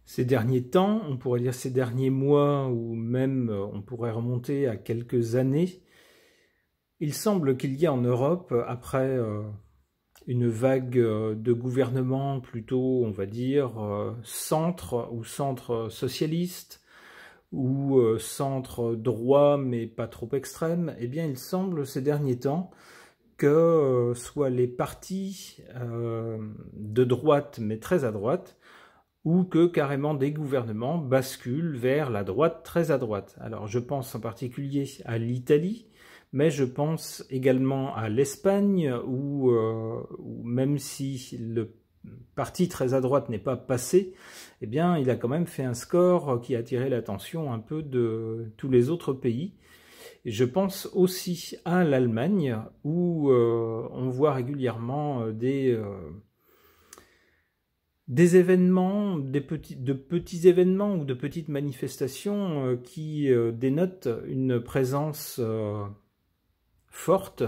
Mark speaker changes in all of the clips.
Speaker 1: Ces derniers temps, on pourrait dire ces derniers mois, ou même on pourrait remonter à quelques années, il semble qu'il y a en Europe, après une vague de gouvernement plutôt, on va dire, centre ou centre socialiste, ou centre droit mais pas trop extrême, eh bien il semble ces derniers temps que soit les partis de droite mais très à droite, ou que carrément des gouvernements basculent vers la droite très à droite. Alors je pense en particulier à l'Italie, mais je pense également à l'Espagne, où même si le parti très à droite n'est pas passé, eh bien il a quand même fait un score qui a attiré l'attention un peu de tous les autres pays. Et je pense aussi à l'Allemagne, où on voit régulièrement des événements, de petits événements ou de petites manifestations qui dénotent une présence forte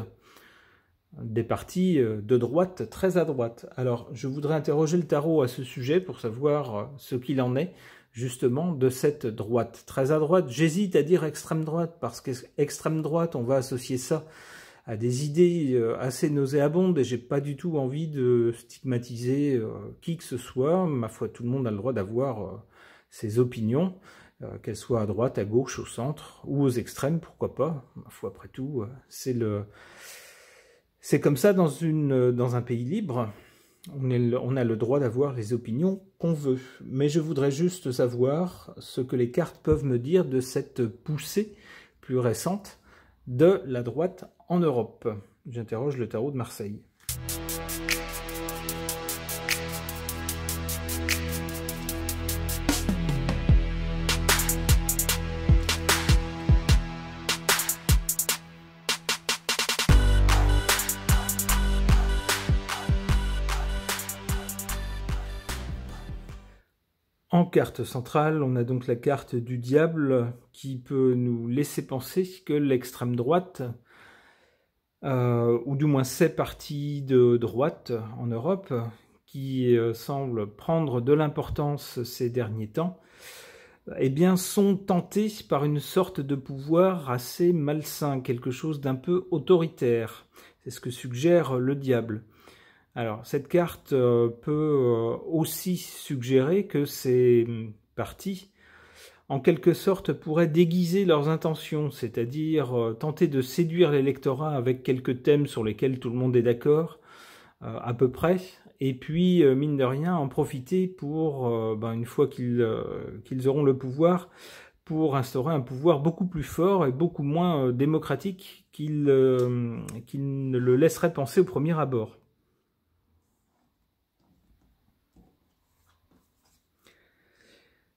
Speaker 1: des partis de droite très à droite. Alors, je voudrais interroger le tarot à ce sujet pour savoir ce qu'il en est justement de cette droite très à droite. J'hésite à dire extrême droite parce qu'extrême droite, on va associer ça à des idées assez nauséabondes et j'ai pas du tout envie de stigmatiser qui que ce soit. Ma foi, tout le monde a le droit d'avoir ses opinions, qu'elles soient à droite, à gauche, au centre ou aux extrêmes, pourquoi pas. Ma foi, après tout, c'est comme ça dans un pays libre. On a le droit d'avoir les opinions qu'on veut. Mais je voudrais juste savoir ce que les cartes peuvent me dire de cette poussée plus récente de la droite en Europe. J'interroge le tarot de Marseille. En carte centrale, on a donc la carte du diable qui peut nous laisser penser que l'extrême droite, ou du moins ces partis de droite en Europe, qui semblent prendre de l'importance ces derniers temps, eh bien, sont tentés par une sorte de pouvoir assez malsain, quelque chose d'un peu autoritaire. C'est ce que suggère le diable. Alors, cette carte peut aussi suggérer que ces partis, en quelque sorte, pourraient déguiser leurs intentions, c'est-à-dire tenter de séduire l'électorat avec quelques thèmes sur lesquels tout le monde est d'accord, à peu près, et puis, mine de rien, en profiter pour, une fois qu'ils auront le pouvoir, pour instaurer un pouvoir beaucoup plus fort et beaucoup moins démocratique qu'il ne le laisserait penser au premier abord.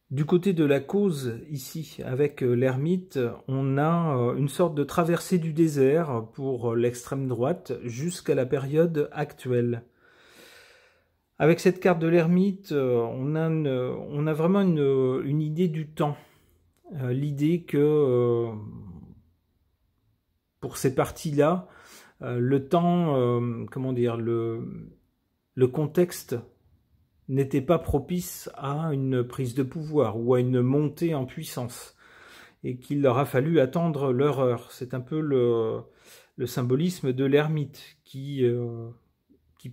Speaker 1: Du côté de la cause, ici, avec l'ermite, on a une sorte de traversée du désert pour l'extrême droite jusqu'à la période actuelle. Avec cette carte de l'ermite, on a vraiment une idée du temps. L'idée que, pour ces parties-là, le temps, comment dire, le contexte n'était pas propice à une prise de pouvoir ou à une montée en puissance, et qu'il leur a fallu attendre leur heure. C'est un peu le symbolisme de l'ermite qui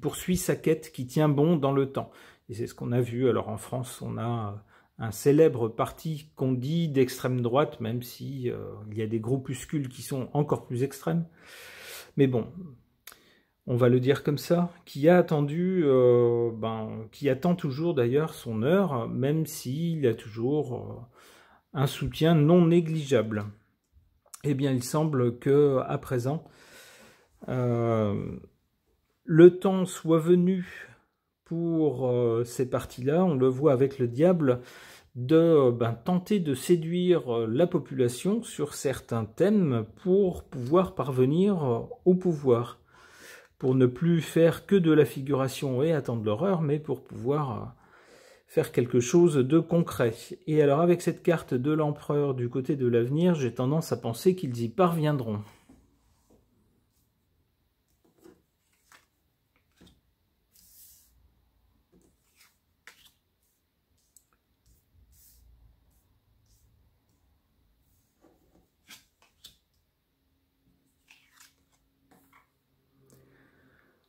Speaker 1: poursuit sa quête, qui tient bon dans le temps. Et c'est ce qu'on a vu. Alors en France, on a un célèbre parti qu'on dit d'extrême droite, même si il y a des groupuscules qui sont encore plus extrêmes. Mais bon, on va le dire comme ça, qui a attendu, qui attend toujours d'ailleurs son heure, même s'il a toujours un soutien non négligeable. Eh bien, il semble que à présent, le temps soit venu pour ces partis-là, on le voit avec le diable, de tenter de séduire la population sur certains thèmes pour pouvoir parvenir au pouvoir. Pour ne plus faire que de la figuration et attendre l'horreur, mais pour pouvoir faire quelque chose de concret. Et alors avec cette carte de l'empereur du côté de l'avenir, j'ai tendance à penser qu'ils y parviendront.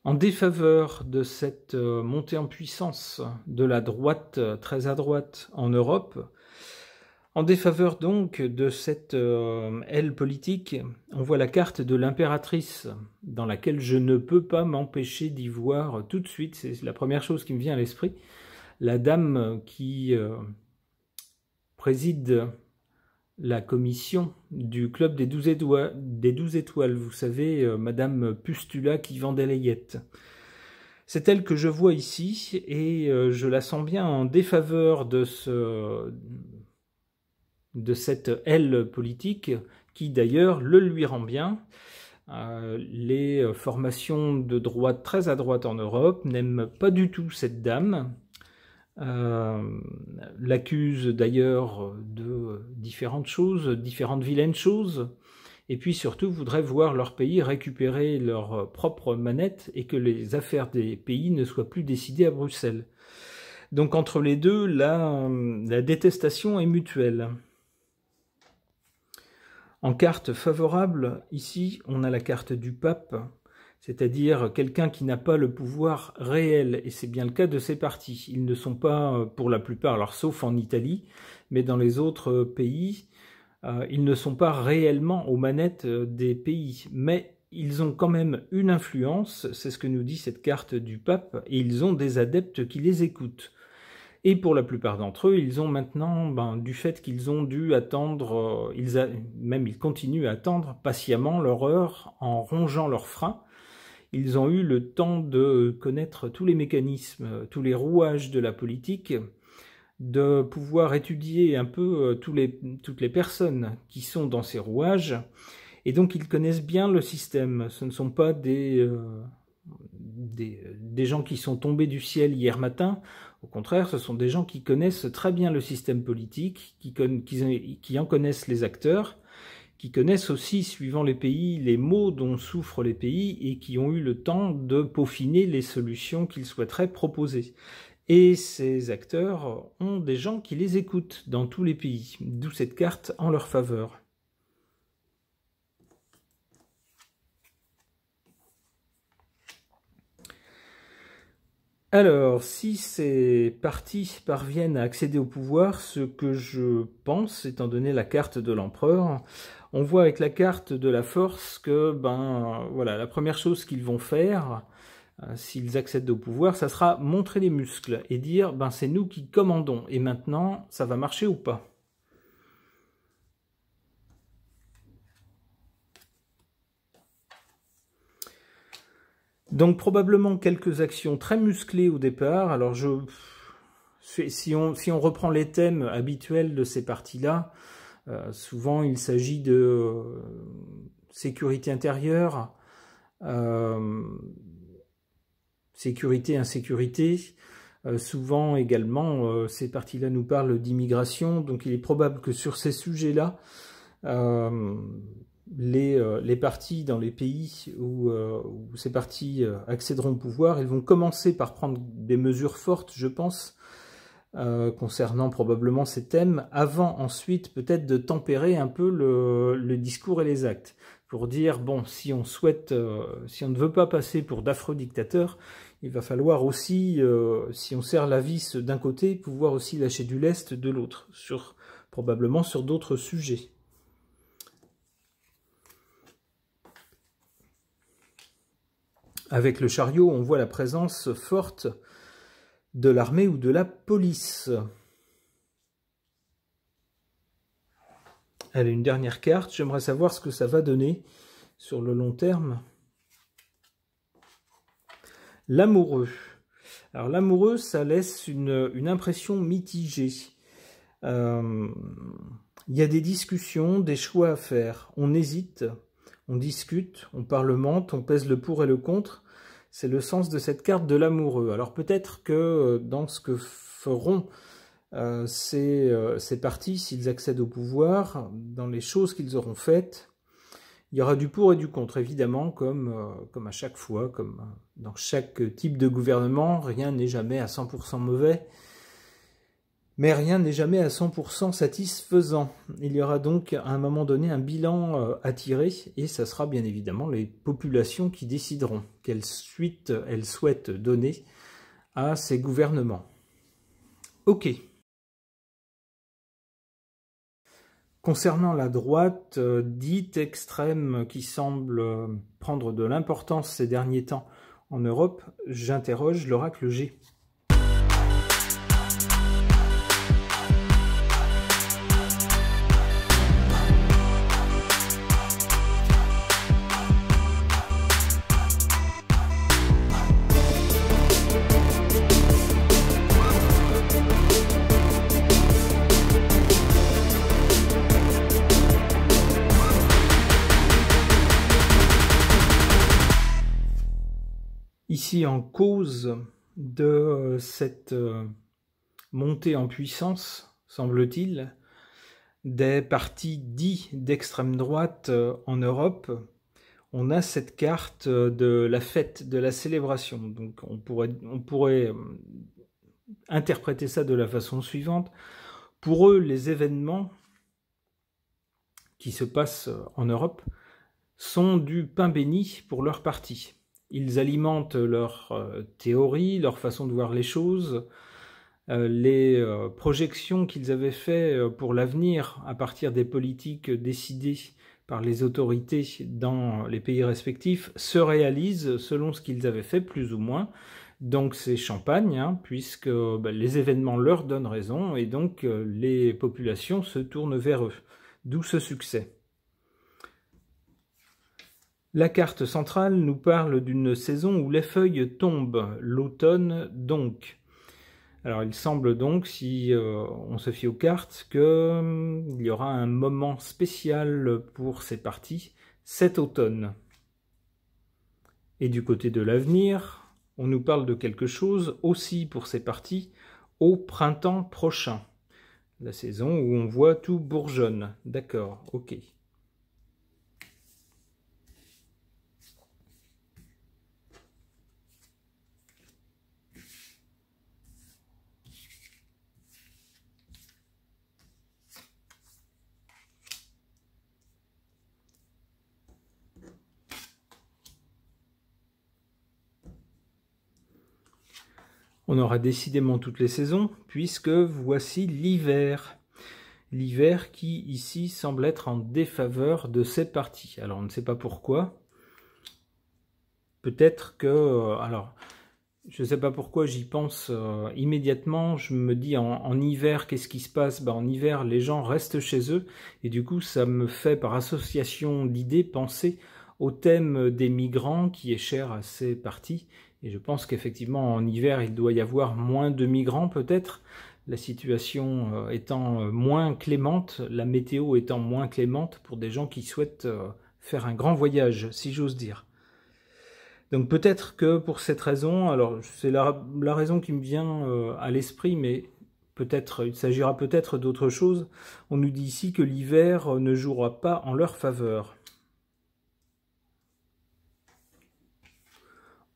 Speaker 1: En défaveur de cette montée en puissance de la droite très à droite en Europe, en défaveur donc de cette aile politique, on voit la carte de l'impératrice, dans laquelle je ne peux pas m'empêcher d'y voir tout de suite, c'est la première chose qui me vient à l'esprit, la dame qui préside la commission du club des 12 étoiles, vous savez, Madame Pustula qui vend des layettes. C'est elle que je vois ici, et je la sens bien en défaveur de cette aile politique, qui d'ailleurs le lui rend bien. Les formations de droite très à droite en Europe n'aiment pas du tout cette dame, l'accuse d'ailleurs de différentes choses, différentes vilaines choses, et puis surtout voudraient voir leur pays récupérer leur propre manette et que les affaires des pays ne soient plus décidées à Bruxelles. Donc entre les deux, la détestation est mutuelle. En carte favorable, ici, on a la carte du pape, c'est-à-dire quelqu'un qui n'a pas le pouvoir réel, et c'est bien le cas de ces partis. Ils ne sont pas, pour la plupart, alors sauf en Italie, mais dans les autres pays, ils ne sont pas réellement aux manettes des pays, mais ils ont quand même une influence, c'est ce que nous dit cette carte du pape, et ils ont des adeptes qui les écoutent. Et pour la plupart d'entre eux, ils ont maintenant, du fait qu'ils ont dû attendre, ils continuent à attendre patiemment leur heure en rongeant leurs freins. Ils ont eu le temps de connaître tous les mécanismes, tous les rouages de la politique, de pouvoir étudier un peu toutes les personnes qui sont dans ces rouages, et donc ils connaissent bien le système. Ce ne sont pas des gens qui sont tombés du ciel hier matin. Au contraire, ce sont des gens qui connaissent très bien le système politique, qui en connaissent les acteurs, qui connaissent aussi, suivant les pays, les maux dont souffrent les pays, et qui ont eu le temps de peaufiner les solutions qu'ils souhaiteraient proposer. Et ces acteurs ont des gens qui les écoutent dans tous les pays, d'où cette carte en leur faveur. Alors, si ces partis parviennent à accéder au pouvoir, ce que je pense, étant donné la carte de l'empereur, on voit avec la carte de la force que, voilà, la première chose qu'ils vont faire, s'ils accèdent au pouvoir, ça sera montrer les muscles et dire, c'est nous qui commandons, et maintenant, ça va marcher ou pas? Donc probablement quelques actions très musclées au départ. Alors si on reprend les thèmes habituels de ces partis-là, souvent il s'agit de sécurité intérieure, sécurité, insécurité. Souvent également, ces partis-là nous parlent d'immigration, donc il est probable que sur ces sujets-là, les partis dans les pays où ces partis accéderont au pouvoir, ils vont commencer par prendre des mesures fortes, je pense, concernant probablement ces thèmes, avant ensuite peut-être de tempérer un peu le discours et les actes, pour dire, bon, si on ne veut pas passer pour d'affreux dictateurs, il va falloir aussi, si on serre la vis d'un côté, pouvoir aussi lâcher du lest de l'autre, probablement sur d'autres sujets. Avec le chariot, on voit la présence forte de l'armée ou de la police. Allez, une dernière carte. J'aimerais savoir ce que ça va donner sur le long terme. L'amoureux. Alors l'amoureux, ça laisse une impression mitigée. Il y a des discussions, des choix à faire. On hésite. On discute, on parlemente, on pèse le pour et le contre. C'est le sens de cette carte de l'amoureux. Alors peut-être que dans ce que feront ces partis, s'ils accèdent au pouvoir, dans les choses qu'ils auront faites, il y aura du pour et du contre, évidemment, comme à chaque fois, comme dans chaque type de gouvernement, rien n'est jamais à 100% mauvais. Mais rien n'est jamais à 100% satisfaisant. Il y aura donc à un moment donné un bilan à tirer, et ça sera bien évidemment les populations qui décideront quelle suite elles souhaitent donner à ces gouvernements. Ok. Concernant la droite dite extrême qui semble prendre de l'importance ces derniers temps en Europe, j'interroge l'oracle G. Ici, en cause de cette montée en puissance, semble-t-il, des partis dits d'extrême droite en Europe, on a cette carte de la fête, de la célébration. Donc on pourrait interpréter ça de la façon suivante. Pour eux, les événements qui se passent en Europe sont du pain béni pour leur parti. Ils alimentent leur théorie, leur façon de voir les choses, les projections qu'ils avaient faites pour l'avenir à partir des politiques décidées par les autorités dans les pays respectifs se réalisent selon ce qu'ils avaient fait, plus ou moins. Donc c'est champagne, hein, puisque les événements leur donnent raison, et donc les populations se tournent vers eux. D'où ce succès. La carte centrale nous parle d'une saison où les feuilles tombent, l'automne donc. Alors il semble donc, si on se fie aux cartes, qu'il y aura un moment spécial pour ces parties cet automne. Et du côté de l'avenir, on nous parle de quelque chose aussi pour ces parties au printemps prochain. La saison où on voit tout bourgeonne. D'accord, ok. On aura décidément toutes les saisons, puisque voici l'hiver. L'hiver qui, ici, semble être en défaveur de ces parties. Alors, on ne sait pas pourquoi. Peut-être que... alors, je ne sais pas pourquoi j'y pense immédiatement. Je me dis, en hiver, qu'est-ce qui se passe? En hiver, les gens restent chez eux. Et du coup, ça me fait, par association d'idées, penser au thème des migrants, qui est cher à ces parties. Et je pense qu'effectivement, en hiver, il doit y avoir moins de migrants peut-être, la situation étant moins clémente, la météo étant moins clémente pour des gens qui souhaitent faire un grand voyage, si j'ose dire. Donc peut-être que pour cette raison, alors c'est la raison qui me vient à l'esprit, mais peut-être il s'agira peut-être d'autre chose. On nous dit ici que l'hiver ne jouera pas en leur faveur.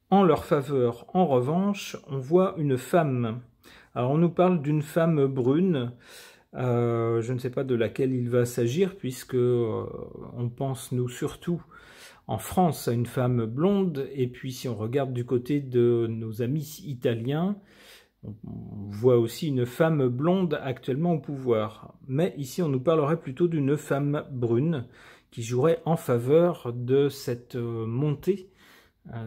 Speaker 1: En leur faveur, en revanche, on voit une femme. Alors on nous parle d'une femme brune, je ne sais pas de laquelle il va s'agir, puisque on pense nous surtout en France à une femme blonde, et puis si on regarde du côté de nos amis italiens, on voit aussi une femme blonde actuellement au pouvoir. Mais ici on nous parlerait plutôt d'une femme brune qui jouerait en faveur de cette montée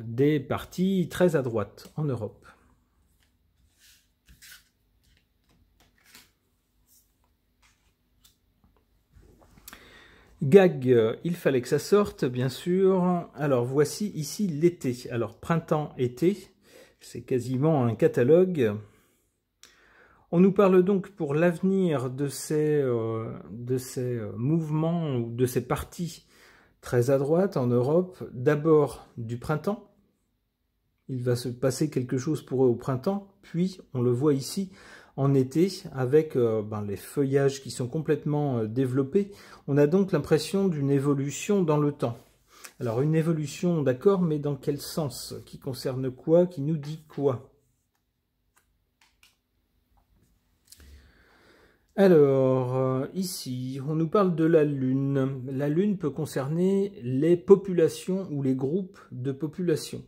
Speaker 1: des partis très à droite en Europe. Gag, il fallait que ça sorte, bien sûr. Alors voici ici l'été. Alors printemps-été, c'est quasiment un catalogue. On nous parle donc pour l'avenir de ces mouvements ou de ces partis très à droite en Europe, d'abord du printemps. Il va se passer quelque chose pour eux au printemps, puis on le voit ici en été avec les feuillages qui sont complètement développés. On a donc l'impression d'une évolution dans le temps. Alors une évolution, d'accord, mais dans quel sens? Qui concerne quoi? Qui nous dit quoi? Alors, ici, on nous parle de la Lune. La Lune peut concerner les populations ou les groupes de populations.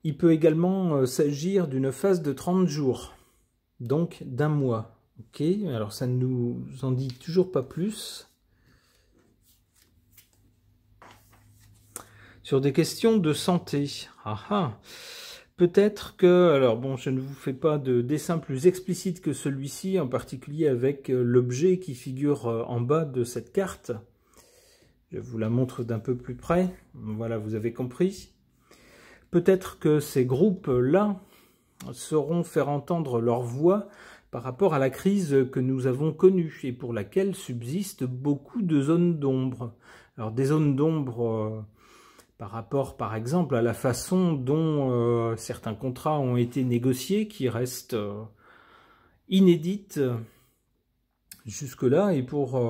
Speaker 1: Il peut également s'agir d'une phase de 30 jours, donc d'un mois. Ok, alors ça ne nous en dit toujours pas plus. Sur des questions de santé. Ah ah. Peut-être que, alors bon, je ne vous fais pas de dessin plus explicite que celui-ci, en particulier avec l'objet qui figure en bas de cette carte. Je vous la montre d'un peu plus près. Voilà, vous avez compris. Peut-être que ces groupes-là sauront faire entendre leur voix par rapport à la crise que nous avons connue et pour laquelle subsistent beaucoup de zones d'ombre. Alors des zones d'ombre par rapport, par exemple, à la façon dont certains contrats ont été négociés, qui restent inédites jusque-là, et pour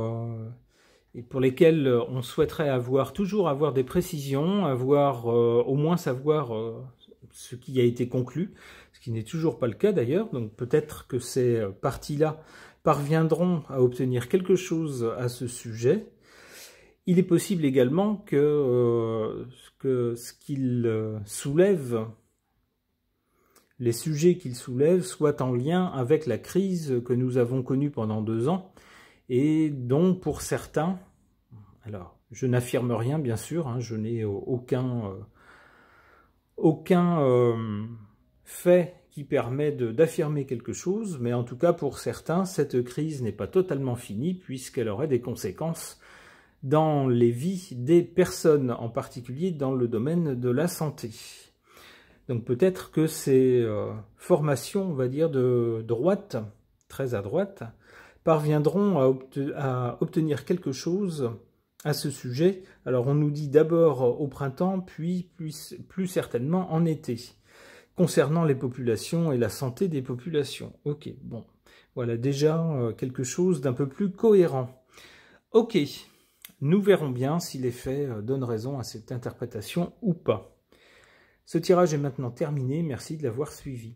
Speaker 1: lesquels on souhaiterait toujours avoir des précisions, au moins savoir ce qui a été conclu, ce qui n'est toujours pas le cas d'ailleurs. Donc peut-être que ces parties-là parviendront à obtenir quelque chose à ce sujet. Il est possible également que ce qu'ils soulèvent, les sujets qu'ils soulèvent, soient en lien avec la crise que nous avons connue pendant 2 ans, et dont pour certains, alors je n'affirme rien bien sûr, hein, je n'ai aucun fait qui permet d'affirmer quelque chose, mais en tout cas pour certains, cette crise n'est pas totalement finie puisqu'elle aurait des conséquences dans les vies des personnes, en particulier dans le domaine de la santé. Donc peut-être que ces formations, on va dire, de droite, très à droite, parviendront à obtenir quelque chose à ce sujet. Alors on nous dit d'abord au printemps, puis plus certainement en été, concernant les populations et la santé des populations. Ok, bon, voilà déjà quelque chose d'un peu plus cohérent. Ok. Nous verrons bien si les faits donnent raison à cette interprétation ou pas. Ce tirage est maintenant terminé, merci de l'avoir suivi.